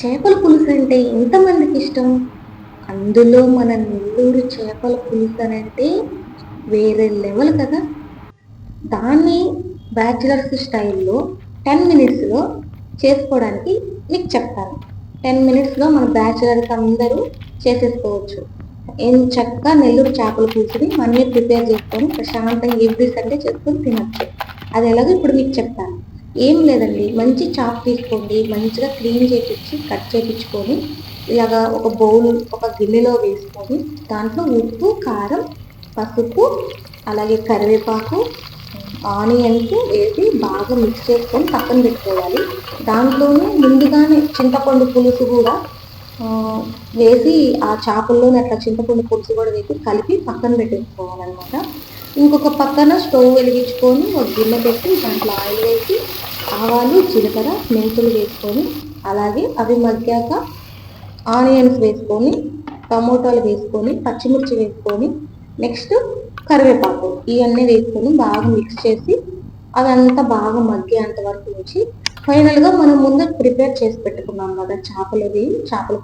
చేపల పులుసు అంటే ఎంతమందికి ఇష్టం? అందులో మన నెల్లూరు చేపల పులుసు అనంటే వేరే లెవెల్ కదా! దాన్ని బ్యాచిలర్స్ స్టైల్‌లో 10 మినిట్స్‌లో చేసుకోవడానికి మీకు చెప్తాను. 10 మినిట్స్‌లో మన బ్యాచిలర్స్ అందరూ చేసేసుకోవచ్చు. ఎంచక్కా నెల్లూరు చేపల పులుసుని మనమే ప్రిపేర్ చేసుకొని ప్రశాంతంగా ఎవ్రీ సండే చేసుకొని తినొచ్చు. అది ఎలాగో ఇప్పుడు మీకు చెప్తాను. ఏం లేదండి, మంచి చాప్ తీసుకోండి. మంచిగా క్లీన్ చేపిచ్చి, కట్ చేపిచ్చుకొని, ఇలాగా ఒక బౌల్, ఒక గిన్నెలో వేసుకొని, దాంట్లో ఉప్పు, కారం, పసుపు, అలాగే కరివేపాకు, ఆనియన్స్ వేసి బాగా మిక్స్ చేసుకొని పక్కన పెట్టుకోవాలి. దాంట్లోనే ముందుగానే చింతపండు పులుసు కూడా వేసి ఆ చేపల్లోనే అట్లా చింతపండు పులుసు కూడా వేసి కలిపి పక్కన పెట్టేసుకోవాలన్నమాట. ఇంకొక పక్కన స్టవ్ వెలిగించుకొని ఒక గిన్నె పెట్టి దాంట్లో ఆయిల్ వేసి ఆవాలు, జీలకర్ర, మెంతులు వేసుకొని, అలాగే అవి మగ్గాక ఆనియన్స్ వేసుకొని, టమోటాలు వేసుకొని, పచ్చిమిర్చి వేసుకొని, నెక్స్ట్ కరివేపాకు ఇవన్నీ వేసుకొని బాగా మిక్స్ చేసి అదంతా బాగా మగ్గేంత వరకు ఉంచి ఫైనల్గా మనం ముందు ప్రిపేర్ చేసి పెట్టుకున్నాం కదా చేపల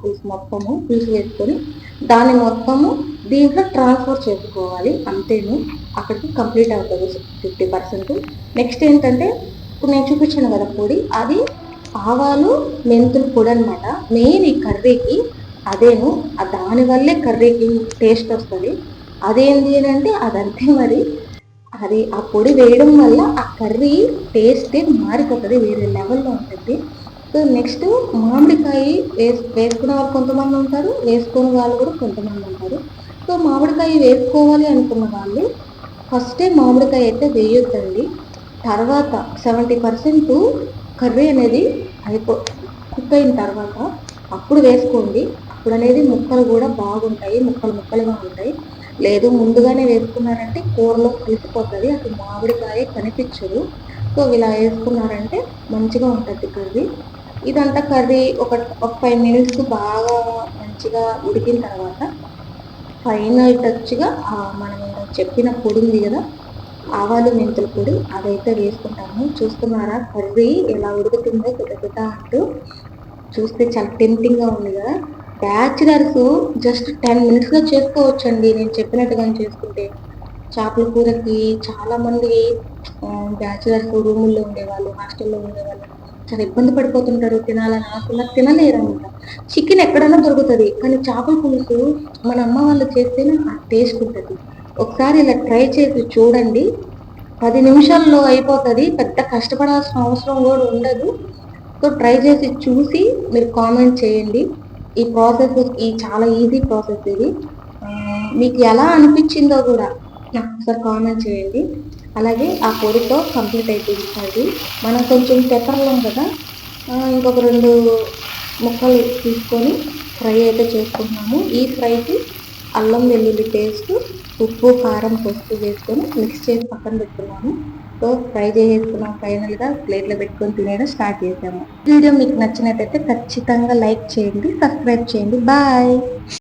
పులుసు మొత్తము పులుసు వేసుకొని దాన్ని మొత్తము దీంట్లో ట్రాన్స్ఫర్ చేసుకోవాలి. అంతేను, అక్కడికి కంప్లీట్ అవుతుంది 50%. నెక్స్ట్ ఏంటంటే ఇప్పుడు నేను చూపించాను కదా పొడి, అది ఆవాలు మెంతుల పొడి అనమాట. మెయిన్ ఈ కర్రీకి అదేను, దానివల్లే కర్రీకి టేస్ట్ వస్తుంది. అదేంటి అని అంటే అదంతే మరి. అది ఆ పొడి వేయడం వల్ల ఆ కర్రీ టేస్టే మారిపోతుంది, వేరే లెవెల్లో ఉంటుంది. సో నెక్స్ట్ మామిడికాయ వేసుకునే వాళ్ళు కొంతమంది ఉంటారు, వేసుకునే వాళ్ళు కూడా కొంతమంది ఉంటారు. సో మామిడికాయ వేసుకోవాలి అనుకున్న వాళ్ళు ఫస్టే మామిడికాయ అయితే వేయొద్దండి. తర్వాత 70% కర్రీ అనేది కుక్ అయిన తర్వాత అప్పుడు వేసుకోండి. అప్పుడు అనేది ముక్కలు కూడా బాగుంటాయి, ముక్కలు ముక్కలుగా ఉంటాయి. లేదు ముందుగానే వేసుకున్నారంటే కూరలో కలిసిపోతుంది, అసలు మామిడికాయ కనిపించదు. సో ఇలా వేసుకున్నారంటే మంచిగా ఉంటుంది కర్రీ. ఇదంతా కర్రీ ఒక 5 మినిట్స్ బాగా మంచిగా ఉడికిన తర్వాత ఫైనల్ టచ్గా మనం చెప్పిన పొడి ఉంది కదా, ఆవాలు మెంతుల పొడి, అదైతే వేసుకుంటాము. చూస్తున్నారా కర్రీ ఎలా ఉడుకుతుందో పెద్ద అంటూ. చూస్తే చాలా టెంప్టింగ్గా ఉంది కదా. బ్యాచిలర్స్ జస్ట్ 10 మినిట్స్లో చేసుకోవచ్చండి నేను చెప్పినట్టుగా చేసుకుంటే. చేపల కూరకి చాలా మంది బ్యాచిలర్స్ రూముల్లో ఉండేవాళ్ళు, హాస్టల్లో ఉండేవాళ్ళు చాలా ఇబ్బంది పడిపోతుంటారు, తినాలని ఆకున్నా తినలేరు అనమాట. చికెన్ ఎక్కడైనా దొరుకుతుంది, కానీ చేపల పులుసు మన అమ్మ వాళ్ళు చేస్తేనే ఆ టేస్ట్ ఉంటుంది. ఒకసారి ఇలా ట్రై చేసి చూడండి, 10 నిమిషాల్లో అయిపోతుంది, పెద్ద కష్టపడాల్సిన అవసరం కూడా ఉండదు. సో ట్రై చేసి చూసి మీరు కామెంట్ చేయండి. ఈ ప్రాసెస్ ఈ చాలా ఈజీ ప్రాసెస్ ఇది. మీకు ఎలా అనిపించిందో కూడా నాకు ఒకసారి కామెంట్ చేయండి. అలాగే ఆ పొడితో కంప్లీట్ అయిపోయింది. మనం కొంచెం పెప్పర్లం కదా, ఇంకొక 2 ముక్కలు తీసుకొని ఫ్రై అయితే చేసుకుంటున్నాము. ఈ ఫ్రైకి అల్లం వెల్లుల్లి పేస్ట్, ఉప్పు, కారం, పసుపు వేసుకొని మిక్స్ చేసి పక్కన పెట్టుకున్నాము. సో ఫ్రై చేసేసుకున్నాం. ఫైనల్గా ప్లేట్లో పెట్టుకొని తినేయడం స్టార్ట్ చేసాము. వీడియో మీకు నచ్చినట్టయితే ఖచ్చితంగా లైక్ చేయండి, సబ్స్క్రైబ్ చేయండి. బాయ్.